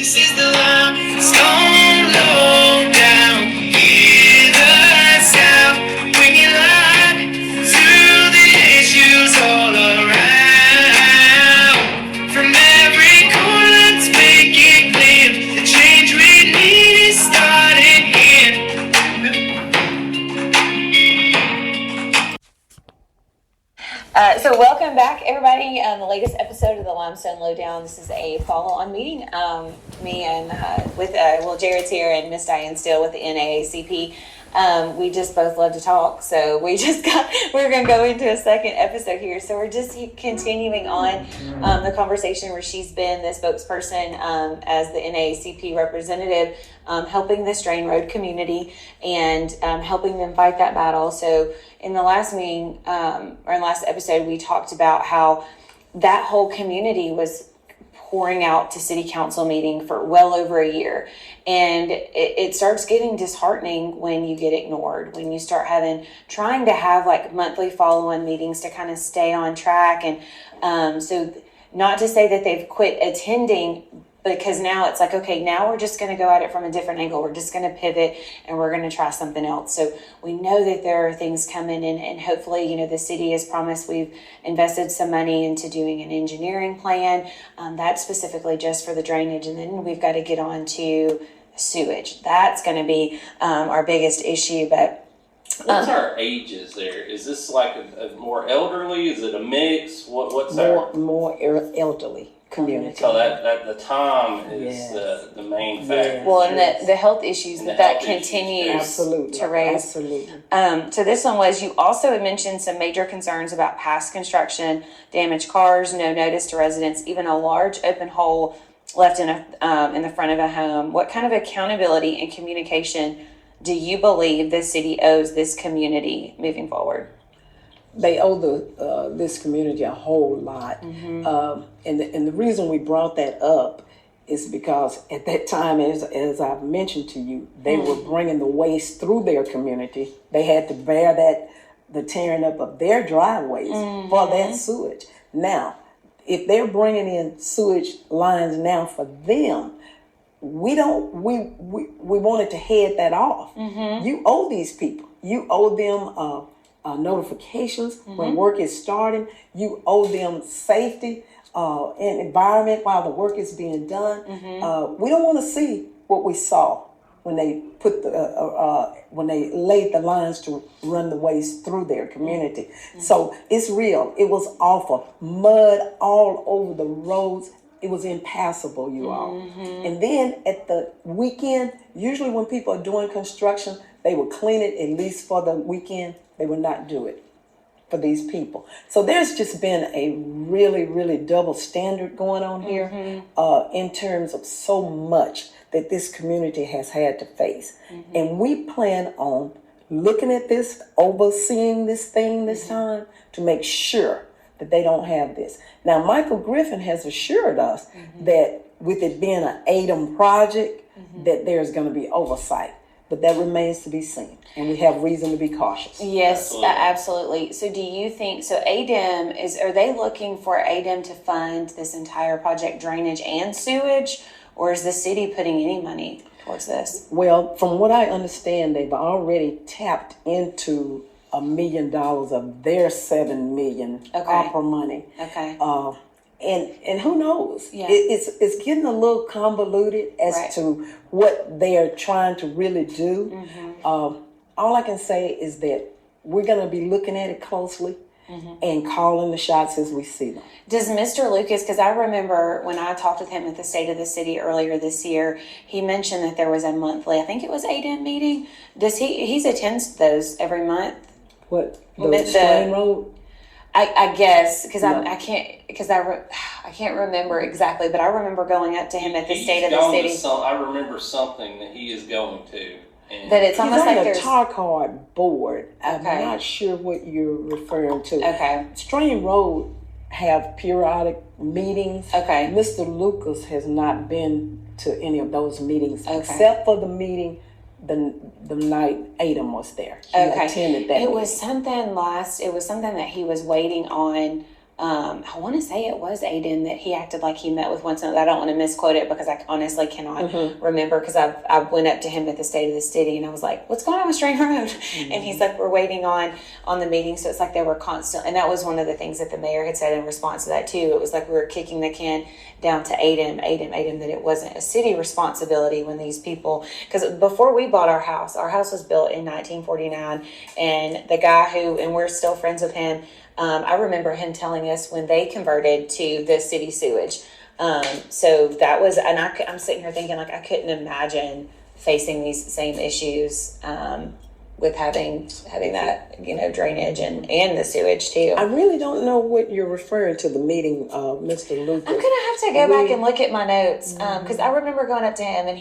This is the limestone lowdown. Hear the sound when you lie to the issues all around. From every corner, let's make it clear. The change we need is starting here. So welcome back, everybody. The latest episode of the Limestone Lowdown. This is a follow-on meeting. Me and Jared's here and Miss Diane Steele with the NAACP. We just both love to talk, so we're going to go into a second episode here. So we're just continuing on the conversation where she's been the spokesperson as the NAACP representative, helping the Strain Road community and helping them fight that battle. So in the last meeting, or in the last episode, we talked about how that whole community was pouring out to city council meeting for well over a year. And it starts getting disheartening when you get ignored, when you start trying to have like monthly follow-on meetings to kind of stay on track. And so not to say that they've quit attending, because now it's like, okay, now we're just going to go at it from a different angle. We're just going to pivot and we're going to try something else. So we know that there are things coming in, and hopefully, the city has promised. We've invested some money into doing an engineering plan. That's specifically just for the drainage. And then we've got to get on to sewage. That's going to be our biggest issue. But what's our ages there? Is this like a more elderly? Is it a mix? What's more elderly community? So that the time is the main factor. Yes. Well, and the health issues that continues absolutely to raise. Absolutely. So this one was, you also had mentioned some major concerns about past construction, damaged cars, no notice to residents, even a large open hole left in the front of a home. What kind of accountability and communication do you believe the city owes this community moving forward? They owe this community a whole lot. Mm-hmm. And the reason we brought that up is because at that time, as I've mentioned to you, they were bringing the waste through their community. They had to bear the tearing up of their driveways for that sewage. Now, if they're bringing in sewage lines now for them, we wanted to head that off. Mm-hmm. You owe these people. You owe them notifications when work is starting. You owe them safety and environment while the work is being done. We don't want to see what we saw when they put when they laid the lines to run the waste through their community. So it's real. It was awful. Mud all over the roads. It was impassable, you all. And then at the weekend, usually when people are doing construction, they would clean it at least for the weekend. They would not do it for these people. So there's just been a really, really double standard going on here in terms of so much that this community has had to face. And we plan on looking at this, overseeing this thing this time to make sure that they don't have this. Now, Michael Griffin has assured us that with it being an ADEM project, that there's going to be oversight. But that remains to be seen, and we have reason to be cautious. Yes, absolutely. So do you think, ADEM, are they looking for ADEM to fund this entire project, drainage and sewage, or is the city putting any money towards this? Well, from what I understand, they've already tapped into $1 million of their $7 million opera money. Okay. And who knows? Yeah. It's getting a little convoluted as to what they are trying to really do. All I can say is that we're going to be looking at it closely and calling the shots as we see them. Does Mr. Lucas, because I remember when I talked with him at the State of the City earlier this year, he mentioned that there was a monthly, I think it was ADEM meeting. Does he attends those every month? What? The Strain Road? I guess because I can't remember exactly, but I remember going up to him at the State of the City. I remember something that he is going to. But it's almost like there's a tar card board. I'm not sure what you're referring to. Okay. Strain Road have periodic meetings. Okay. Mr. Lucas has not been to any of those meetings except for the meeting the night ADEM was there. He attended that. It was something that he was waiting on I want to say it was Aiden that he acted like he met with once. I don't want to misquote it because I honestly cannot remember, because I went up to him at the State of the City and I was like, what's going on with Strain Road? And he's like, we're waiting on the meeting. So it's like they were constant. And that was one of the things that the mayor had said in response to that too. It was like we were kicking the can down to Aiden, that it wasn't a city responsibility when these people, because before we bought our house was built in 1949, and the guy who, and we're still friends with him, I remember him telling us when they converted to the city sewage. So that was, and I'm sitting here thinking, like, I couldn't imagine facing these same issues with having that, drainage and the sewage too. I really don't know what you're referring to, the meeting, Mr. Lucas. I'm gonna have to go back and look at my notes, because I remember going up to him, and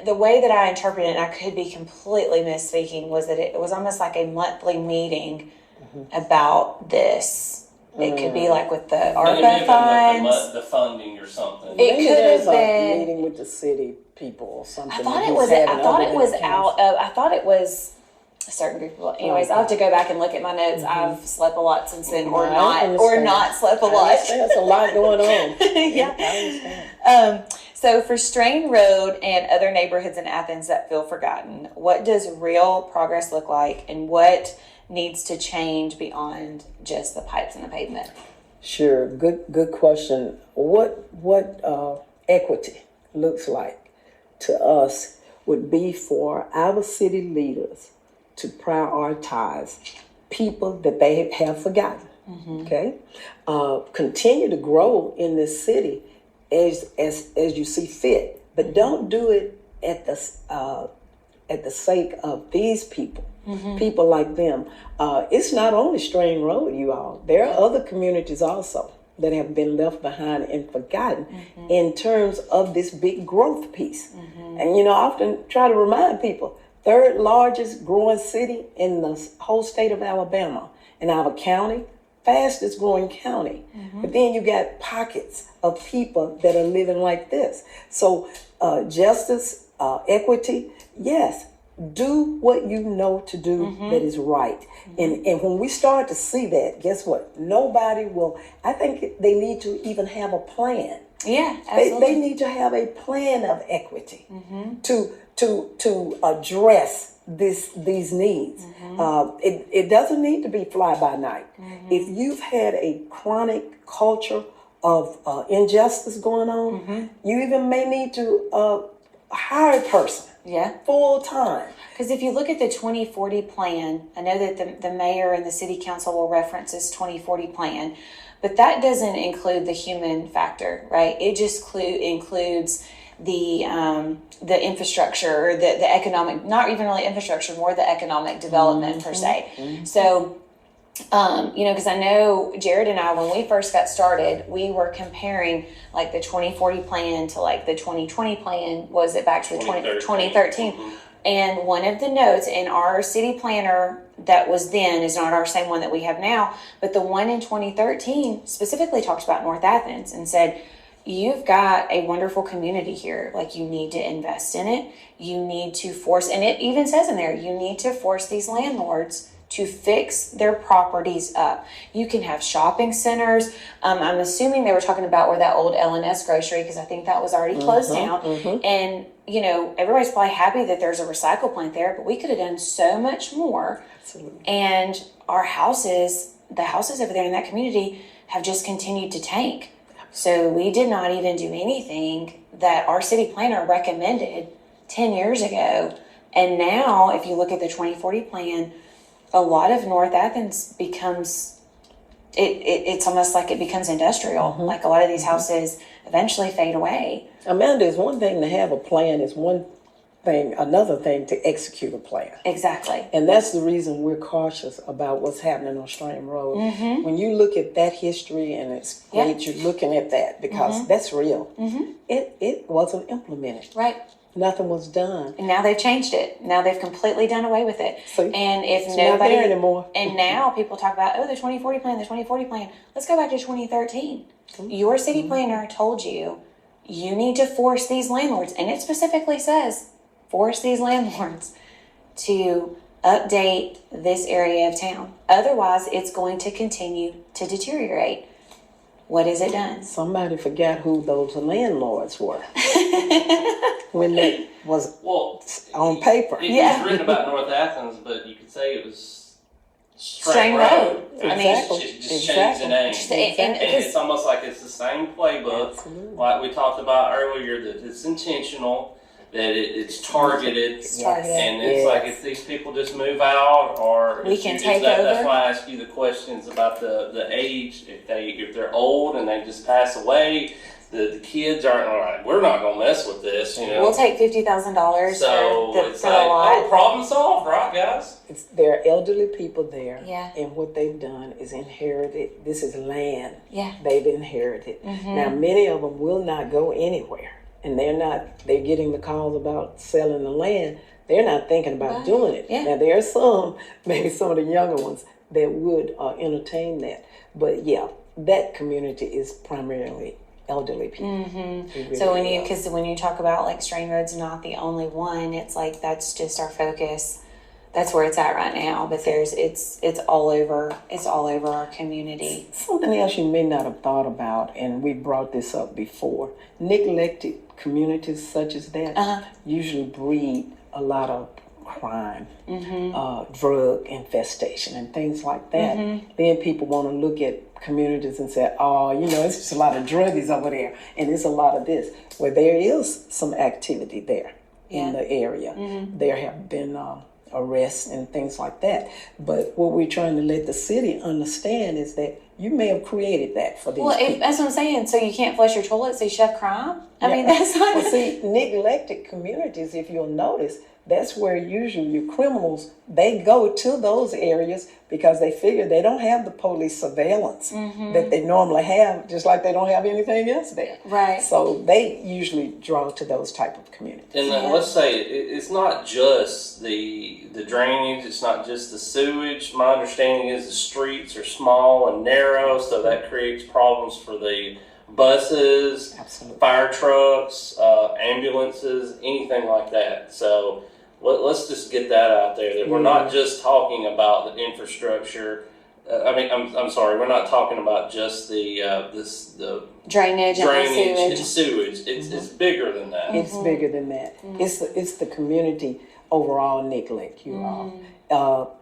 the way that I interpreted it, and I could be completely misspeaking, was that it was almost like a monthly meeting about this. It could be like with the ARPA funds, the funding or something. It Maybe could there's have a been meeting with the city people or something. I thought that it he's was. having I thought other it was than out of. I thought it was a certain group of people. Anyways, I'll have to go back and look at my notes. I've slept a lot since then, or not slept a lot. There's a lot going on. Yeah. I understand. So for Strain Road and other neighborhoods in Athens that feel forgotten, what does real progress look like, and what needs to change beyond just the pipes and the pavement? Sure. Good question. What equity looks like to us would be for our city leaders to prioritize people that they have forgotten. Okay, continue to grow in this city as you see fit, but don't do it at the sake of these people. People like them. It's not only Strain Road, you all. There are other communities also that have been left behind and forgotten in terms of this big growth piece. And I often try to remind people, third largest growing city in the whole state of Alabama, in our county, fastest growing county. But then you got pockets of people that are living like this. So justice, equity, yes, do what you know to do that is right. And when we start to see that, guess what? Nobody will, I think they need to even have a plan. Yeah, absolutely. They need to have a plan of equity to address these needs. It doesn't need to be fly by night. If you've had a chronic culture of injustice going on, you even may need to hire a person. Yeah. Full time. Because if you look at the 2040 plan, I know that the mayor and the city council will reference this 2040 plan, but that doesn't include the human factor, right? It just includes the infrastructure, or the economic, not even really infrastructure, more the economic development per se. So, because I know Jared and I, when we first got started, we were comparing like the 2040 plan to like the 2020 plan. Was it back to the 2013? And one of the notes in our city planner that was then is not our same one that we have now, but the one in 2013 specifically talked about North Athens and said, you've got a wonderful community here. Like, you need to invest in it. You need to force, and it even says in there, you need to force these landlords to fix their properties up. You can have shopping centers. I'm assuming they were talking about where that old L&S grocery, because I think that was already closed down. And, everybody's probably happy that there's a recycle plant there, but we could have done so much more. Absolutely. And our houses, the houses over there in that community, have just continued to tank. So we did not even do anything that our city planner recommended 10 years ago. And now, if you look at the 2040 plan, a lot of North Athens becomes, it's almost like it becomes industrial. Like, a lot of these houses eventually fade away. Amanda, it's one thing to have a plan, it's one thing, another thing to execute a plan. Exactly. And that's the reason we're cautious about what's happening on Strain Road. When you look at that history, and it's great you're looking at that, because that's real. It wasn't implemented. Right. Nothing was done. And now they've changed it. Now they've completely done away with it. So and if it's nobody not there anymore. And now people talk about, the 2040 plan, the 2040 plan. Let's go back to 2013. Your city planner told you need to force these landlords, and it specifically says force these landlords to update this area of town. Otherwise, it's going to continue to deteriorate. What has it done? Somebody forgot who those landlords were when that was Well, on paper. it Yeah. was written about North Athens, but you could say it was Strain Road. I mean, mean, just change the name. And And it's almost like it's the same playbook, Absolutely. like we talked about earlier, that it's intentional, that it's targeted. It's targeted. And it's like if these people just move out, or We if can you- take that's over. why I ask you the questions about the age. If they're old and they just pass away, the kids aren't like, we're not gonna mess with this, you know. we'll take $50,000 So for it's the like, lot. oh, problem solved, right, guys? There are elderly people there, Yeah. and what they've done is inherited. This is land Yeah. they've inherited. Mm-hmm. Now, many of them will not go anywhere, and they're getting the calls about selling the land. They're not thinking about Right. doing it. Yeah. Now, there are some, maybe some of the younger ones, that would entertain that. But yeah, that community is primarily elderly people. Mm-hmm. It So really is. because when you talk about like Strain Road's not the only one, it's like that's just our focus. That's where it's at right now. But it's all over. It's all over our community. Something else you may not have thought about, and we brought this up before, neglected communities such as that usually breed a lot of crime, drug infestation, and things like that. Then people want to look at communities and say, oh, it's just a lot of druggies over there, and it's a lot of this. Where there is some activity there in the area. There have been arrests and things like that. But what we're trying to let the city understand is that you may have created that for these Well, people. that's what I'm saying. So you can't flush your toilet, so you shove crime. I mean, that's not. Well, see, neglected communities, if you'll notice, that's where usually your criminals, they go to those areas because they figure they don't have the police surveillance that they normally have, just like they don't have anything else there. Right. So they usually draw to those type of communities. And let's say it's not just the drainage, it's not just the sewage. My understanding is the streets are small and narrow, so that creates problems for the buses, Absolutely. fire trucks, ambulances, anything like that. So let's just get that out there, that we're not just talking about the infrastructure. I'm sorry, we're not talking about just the Drainage and drainage sewage. and sewage. It's bigger than that. It's bigger than that. It's the community overall neglect, you all.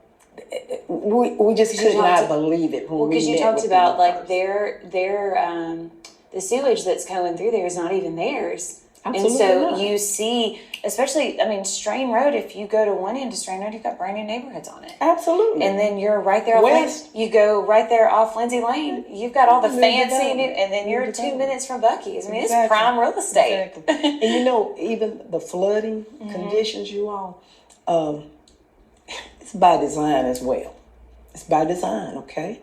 We just could not believe it when Well, we because you met talked with about them like first. their the sewage that's going through there is not even theirs. Absolutely And so not. you see, especially, Strain Road, if you go to one end of Strain Road, you've got brand new neighborhoods on it. Absolutely. And then you're right there off West. you go right there off Lindsay Lane. You've got all the Move it fancy down. new, and then you're Move it 2 down. minutes from Buc-ee's. It's Exactly. prime real estate. Exactly. And even the flooding conditions, you all, it's by design as well. It's by design, okay?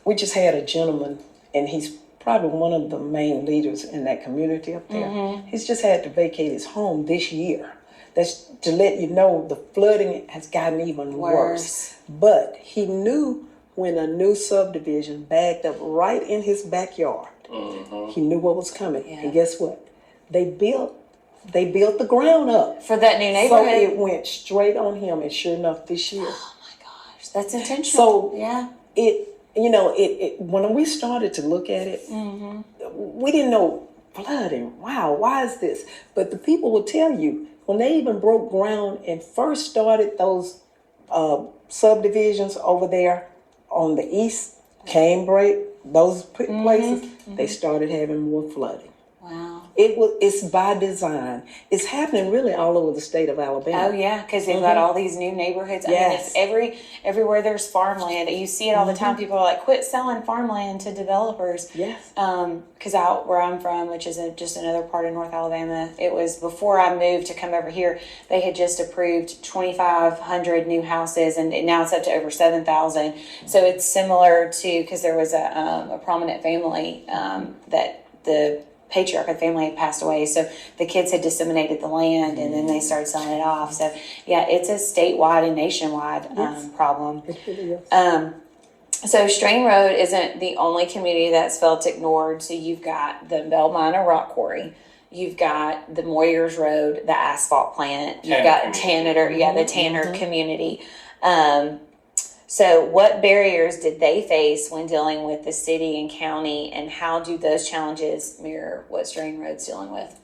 We just had a gentleman, and he's probably one of the main leaders in that community up there. He's just had to vacate his home this year. That's to let you know the flooding has gotten even worse. But he knew when a new subdivision backed up right in his backyard. He knew what was coming. Yeah. And guess what? They built the ground up. For that new So neighborhood. it went straight on him, and sure enough, this year. Oh my gosh, that's intentional. So yeah. When we started to look at it, we didn't know flooding. Wow, why is this? But the people will tell you when they even broke ground and first started those subdivisions over there on the east, Cambridge, those places, they started having more flooding. Wow. It's by design. It's happening really all over the state of Alabama. Oh yeah, because they've got all these new neighborhoods. I mean, Yes. it's everywhere there's farmland. You see it all the time. People are like, "Quit selling farmland to developers." Yes. Because out where I'm from, which is just another part of North Alabama, it was before I moved to come over here. They had just approved 2,500 new houses, and now it's up to over 7,000. So it's similar to because there was a prominent family that the patriarch of the family had passed away, so the kids had disseminated the land, and then they started selling it off. So yeah, it's a statewide and nationwide problem. It really is. So Strain Road isn't the only community that's felt ignored. So you've got the Bell Miner Rock Quarry, You've got the Moyers Road, the asphalt plant. You've Tanner got community. Tanner, the Tanner community. So what barriers did they face when dealing with the city and county, and how do those challenges mirror what Strain Road's dealing with?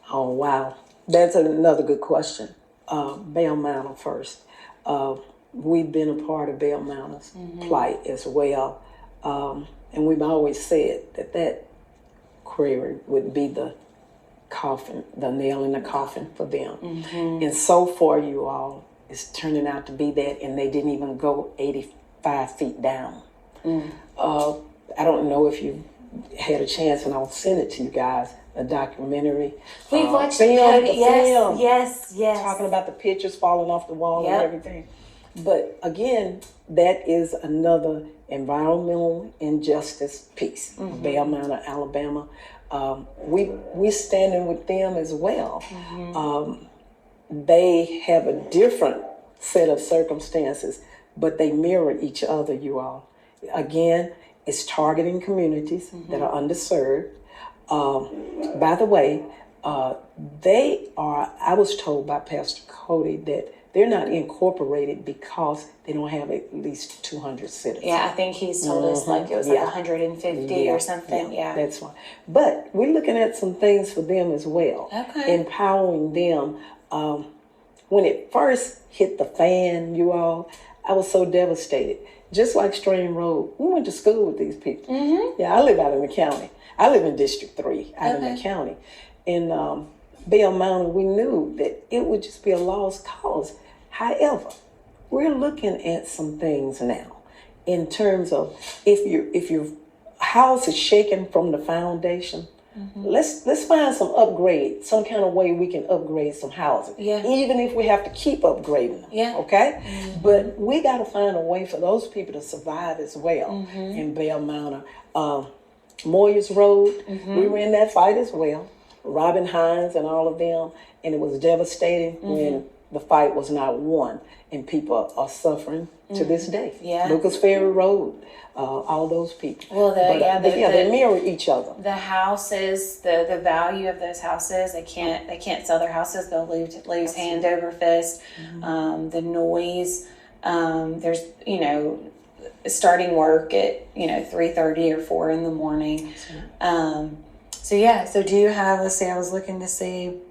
Oh, wow. That's another good question. Bale Manor first. We've been a part of Bale Manor's plight as well. And we've always said that query would be the coffin, the nail in the coffin for them. And so far, you all, it's turning out to be that, and they didn't even go 85 feet down. I don't know if you had a chance, and I'll send it to you guys, a documentary. We've watched film, it. film, Yes. talking about the pictures falling off the wall Yep. and everything. But again, that is another environmental injustice piece. Bale Manor, Alabama. We standing with them as well. They have a different set of circumstances, but they mirror each other, you all. Again, it's targeting communities that are underserved. By the way, they are, I was told by Pastor Cody that they're not incorporated because they don't have at least 200 citizens. Yeah, I think he's told us like it was like 150 or something. Yeah. That's fine. But we're looking at some things for them as well. Okay. Empowering them. When it first hit the fan, you all, I was so devastated. Just like Strain Road, we went to school with these people. Yeah, I live out in the county. I live in District 3 out in the county. In Bale Manor, we knew that it would just be a lost cause. However, we're looking at some things now in terms of if your house is shaken from the foundation, let's find some upgrade, some kind of way we can upgrade some housing. Yeah. Even if we have to keep upgrading them. Yeah. Okay? But we got to find a way for those people to survive as well in Bale Manor. Moyers Road, we were in that fight as well. Robin Hines and all of them, and it was devastating when the fight was not won, and people are suffering to this day. Yeah. Lucas Ferry Road, all those people. Well, they mirror each other. The houses, the value of those houses, they can't sell their houses. They'll lose hand over fist. The noise, there's starting work at 3:30 or 4 in the morning. So do you have? Let's see. I was looking to see.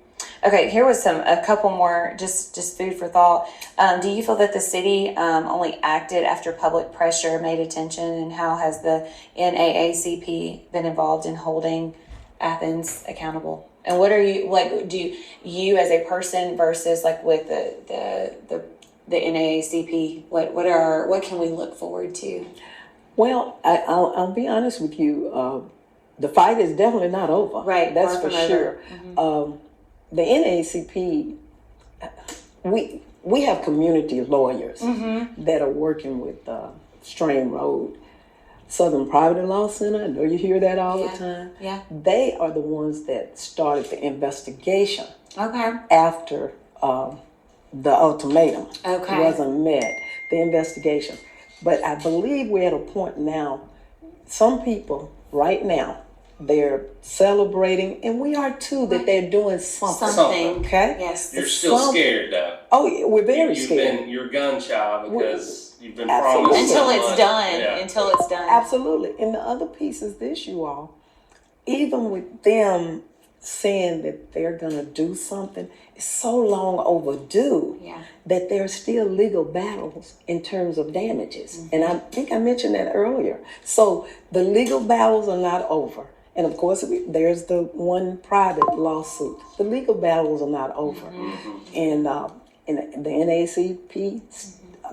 Okay, here was a couple more, just food for thought. Do you feel that the city only acted after public pressure made attention, and how has the NAACP been involved in holding Athens accountable? And what are you like? Do you as a person versus like with the NAACP? What can we look forward to? Well, I'll be honest with you. The fight is definitely not over. Right, That's far for from sure. The NAACP, we have community lawyers that are working with Strain Road. Southern Private Law Center, I know you hear that all the time. Yeah. They are the ones that started the investigation Okay. after the ultimatum Okay. wasn't met, the investigation. But I believe we're at a point now, some people right now, they're celebrating, and we are too, that they're doing something. Something. Okay? Yes. You're still scared though. Oh, yeah, we're very You've scared. you're gun shy because you've been Absolutely. promised so Until it's much. done. Yeah. Until it's done. Absolutely. And the other piece is this, you all. Even with them saying that they're going to do something, it's so long overdue that there's still legal battles in terms of damages. And I think I mentioned that earlier. So the legal battles are not over. And of course, there's the one private lawsuit. The legal battles are not over. And the NAACP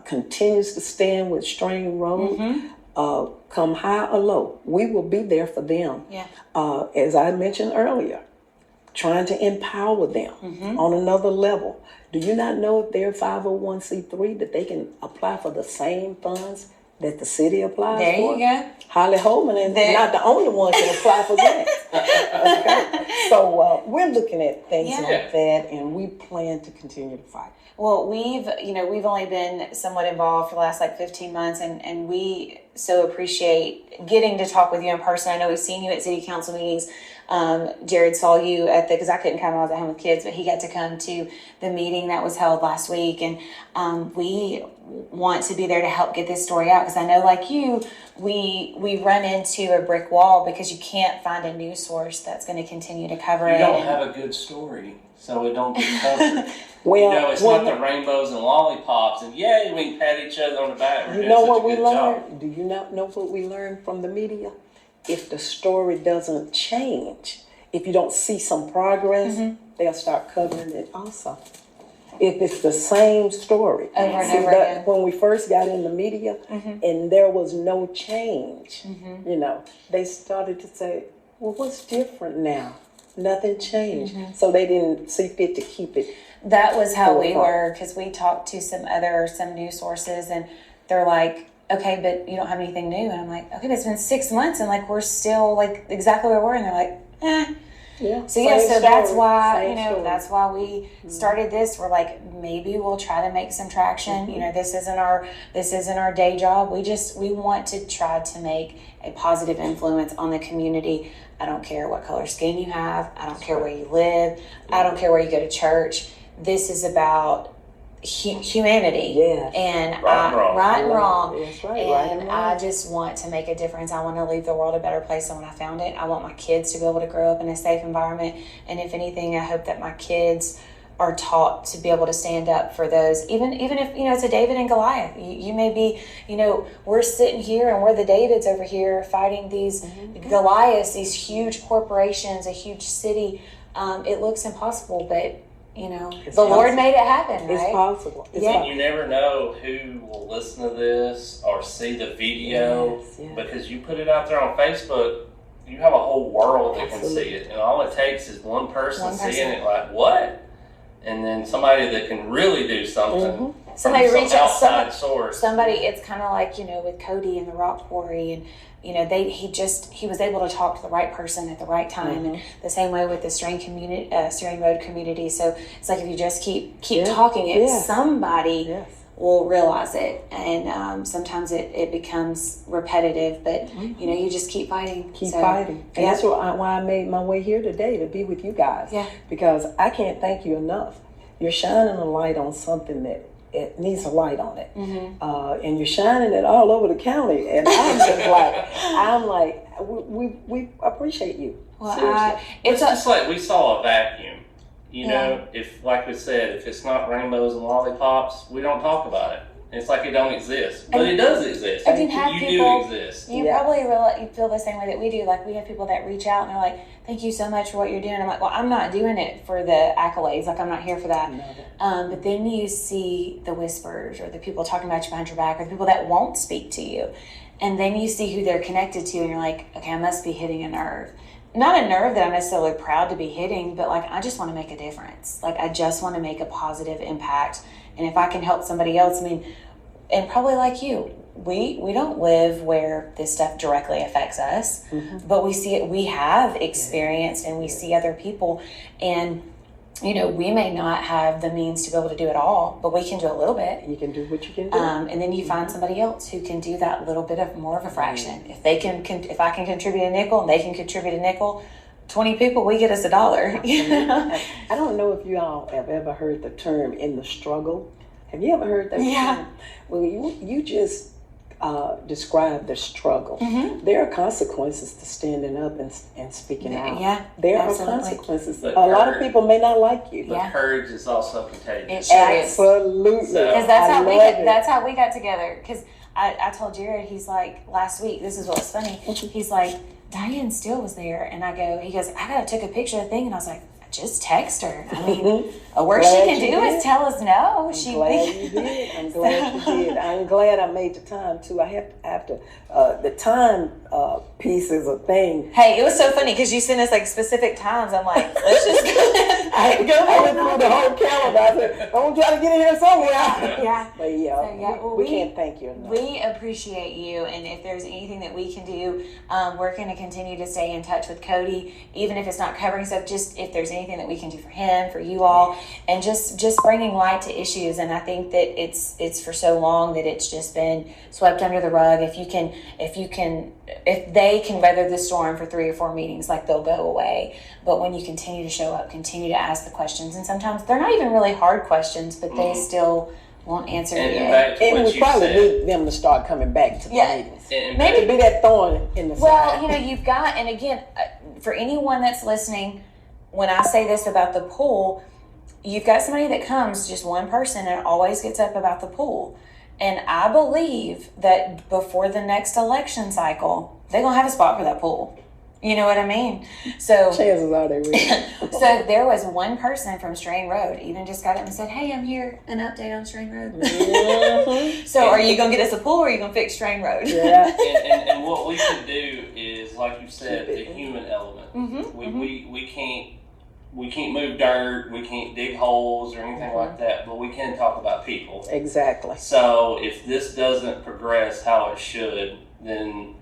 continues to stand with Strain Road. Come high or low, we will be there for them. Yeah. As I mentioned earlier, trying to empower them on another level. Do you not know if they're 501c3 that they can apply for the same funds that the city applies There for? you go. Holly Holman is not the only one can apply for that. Okay? So we're looking at things like that, and we plan to continue to fight. Well, we've only been somewhat involved for the last 15 months, and we so appreciate getting to talk with you in person. I know we've seen you at city council meetings. Jared saw you because I couldn't come, I was at home with kids, but he got to come to the meeting that was held last week. And we want to be there to help get this story out, because I know, like you, we run into a brick wall because you can't find a news source that's going to continue to cover it. You don't have a good story, so it don't get covered. Well, it's not the rainbows and lollipops, and yay, we can pat each other on the back. We're you doing know such what a we good learned? job. Do you not know what we learned from the media? If the story doesn't change, if you don't see some progress, they'll start covering it also. If it's the same story. Over and See, over again. when we first got in the media and there was no change, they started to say, well, what's different now? Nothing changed. So they didn't see fit to keep it. That was how we were, because we talked to some news sources, and they're like, okay, but you don't have anything new. And I'm like, okay, but it's been 6 months, and like we're still like exactly where we were. And they're like, eh. Yeah. So yeah, so that's why Same story. that's why we started this. We're like, maybe we'll try to make some traction. This isn't our day job. We want to try to make a positive influence on the community. I don't care what color skin you have. I don't care where you live. I don't care where you go to church. This is about humanity. Yes. And Right and wrong. That's right. Right And and I wrong. just want to make a difference. I want to leave the world a better place than when I found it. I want my kids to be able to grow up in a safe environment. And if anything, I hope that my kids are taught to be able to stand up for those, even if it's a David and Goliath. You may be, we're sitting here and we're the Davids over here fighting these Goliaths, these huge corporations, a huge city. It looks impossible, but the Lord made it happen, right? It's possible. It's Yeah. And you never know who will listen to this or see the video, Yes. because you put it out there on Facebook, you have a whole world that can see it, and all it takes is one person seeing it, like, what? And then somebody that can really do something from Somebody some reach out, outside source. Somebody, it's kind of like, with Cody and the rock quarry, and he was able to talk to the right person at the right time, and the same way with the Steering Road community. So it's like, if you just keep talking it, somebody will realize it, and sometimes it becomes repetitive, but you just keep fighting. Keep fighting. And that's why I made my way here today, to be with you guys. Yeah. Because I can't thank you enough. You're shining a light on something that it needs a light on it. And you're shining it all over the county. And I'm like, we appreciate you. Well, Seriously. It's just like we saw a vacuum. If, like we said, if it's not rainbows and lollipops, we don't talk about it. It's like it don't exist, but it does exist. I can have you people, do exist. You probably you feel the same way that we do. Like, we have people that reach out and they're like, thank you so much for what you're doing. I'm like, well, I'm not doing it for the accolades. Like, I'm not here for that. But then you see the whispers, or the people talking about you behind your back, or the people that won't speak to you. And then you see who they're connected to, and you're like, okay, I must be hitting a nerve. Not a nerve that I'm necessarily proud to be hitting, but like, I just want to make a difference. Like, I just want to make a positive impact. And if I can help somebody else, and probably like you, we don't live where this stuff directly affects us, but we see it, we have experienced, and we see other people, and we may not have the means to be able to do it all, but we can do a little bit. You can do what you can do. And then you find somebody else who can do that little bit of more of a fraction. If they can, if I can contribute a nickel and they can contribute a nickel, 20 people, we get us $1. I don't know if you all have ever heard the term "in the struggle." Have you ever heard that term? Well, you just described the struggle. There are consequences to standing up and speaking out. Yeah, there absolutely. are consequences. But A lot of people may not like you. But courage is also contagious. It sure is. Absolutely. Because that's how we got together. Because I told Jared, he's like, last week, this is what was funny. He's like, Diane Steele was there, and he goes, I gotta take a picture of the thing, and I was like, just text her. A worst she can do is tell us no. I'm glad you did. I'm glad you did. I'm glad I made the time too. I have to. The time pieces or things. Hey, it was so funny because you sent us like specific times. I'm like, let's just go. I went through the whole calendar. I said, I'm going to try to get in here somewhere. Yeah. But yeah, So, yeah, well, we can't thank you enough. We appreciate you, and if there's anything that we can do, we're going to continue to stay in touch with Cody, even if it's not covering stuff. Just if there's anything that we can do for him, for you all, and just bringing light to issues. And I think that it's for so long that it's just been swept under the rug. If they can weather the storm for 3 or 4 meetings, like, they'll go away. But when you continue to show up, continue to ask the questions, and sometimes they're not even really hard questions, but they still won't answer you. And we probably need them to start coming back to the meetings. Maybe be that thorn in the side. Well, you've got, and again, for anyone that's listening, when I say this about the pool, you've got somebody that comes, just one person, and always gets up about the pool. And I believe that before the next election cycle, they're going to have a spot for that pool. You know what I mean? So chances are they will. So there was one person from Strain Road even just got up and said, "Hey, I'm here, an update on Strain Road." Mm-hmm. So are you going to get us a pool, or are you going to fix Strain Road? Yeah. and what we can do is, like you said, the human element. We can't move dirt, we can't dig holes or anything like that, but we can talk about people. Exactly. So if this doesn't progress how it should, then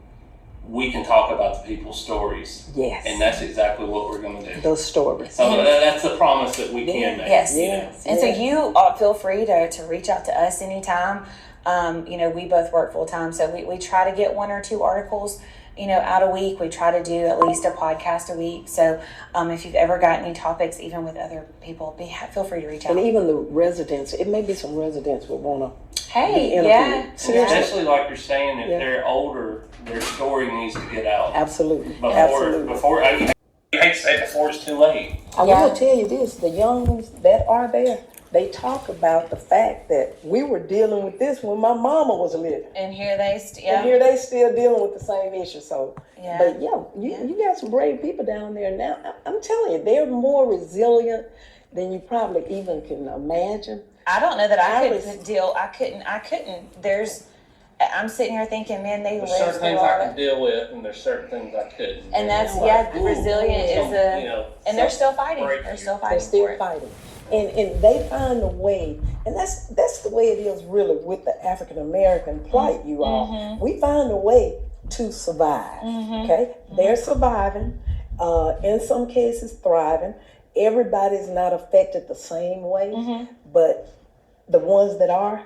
we can talk about the people's stories. Yes. And that's exactly what we're going to do. Those stories. So that's the promise that we can make. Yes. Yes. And so you feel free to reach out to us anytime. We both work full time, so we try to get 1 or 2 articles, out a week. We try to do at least a podcast a week. So if you've ever got any topics, even with other people, feel free to reach out. And even the residents, it may be some residents would want to be interviewed. Yeah. Especially like you're saying, if they're older, their story needs to get out. Absolutely. Before I hate to say before it's too late. I will tell you this, the young ones that are there, they talk about the fact that we were dealing with this when my mama was living. And here they And here they still dealing with the same issue. So, yeah. But you got some brave people down there now. I'm telling you, they're more resilient than you probably even can imagine. I don't know that I couldn't. I'm sitting here thinking, man, they There's lived certain through things all I that. can deal with, and there's certain things I couldn't. And that's, resilient is and they're still fighting. They're still fighting. They're still for it. fighting. And they find a way, and that's the way it is really with the African American plight, you all. We find a way to survive. Okay? They're surviving, in some cases thriving. Everybody's not affected the same way, but the ones that are,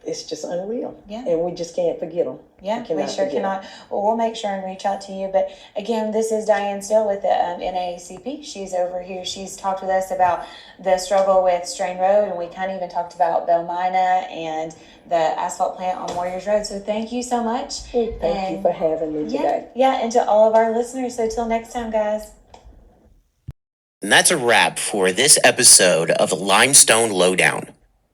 it's just unreal. Yeah. And we just can't forget them. Yeah, we sure cannot. Well, we'll make sure and reach out to you. But again, this is Diane Steele with the NAACP. She's over here. She's talked with us about the struggle with Strain Road, and we kind of even talked about Belmina and the asphalt plant on Warriors Road. So thank you so much. Thank you for having me today. Yeah, and to all of our listeners. So till next time, guys. And that's a wrap for this episode of the Limestone Lowdown,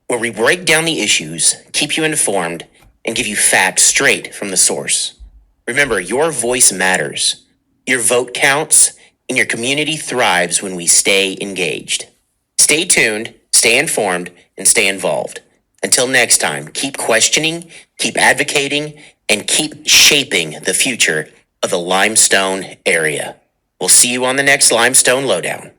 where we break down the issues, keep you informed, and give you facts straight from the source. Remember, your voice matters. Your vote counts, and your community thrives when we stay engaged. Stay tuned, stay informed, and stay involved. Until next time, keep questioning, keep advocating, and keep shaping the future of the Limestone area. We'll see you on the next Limestone Lowdown.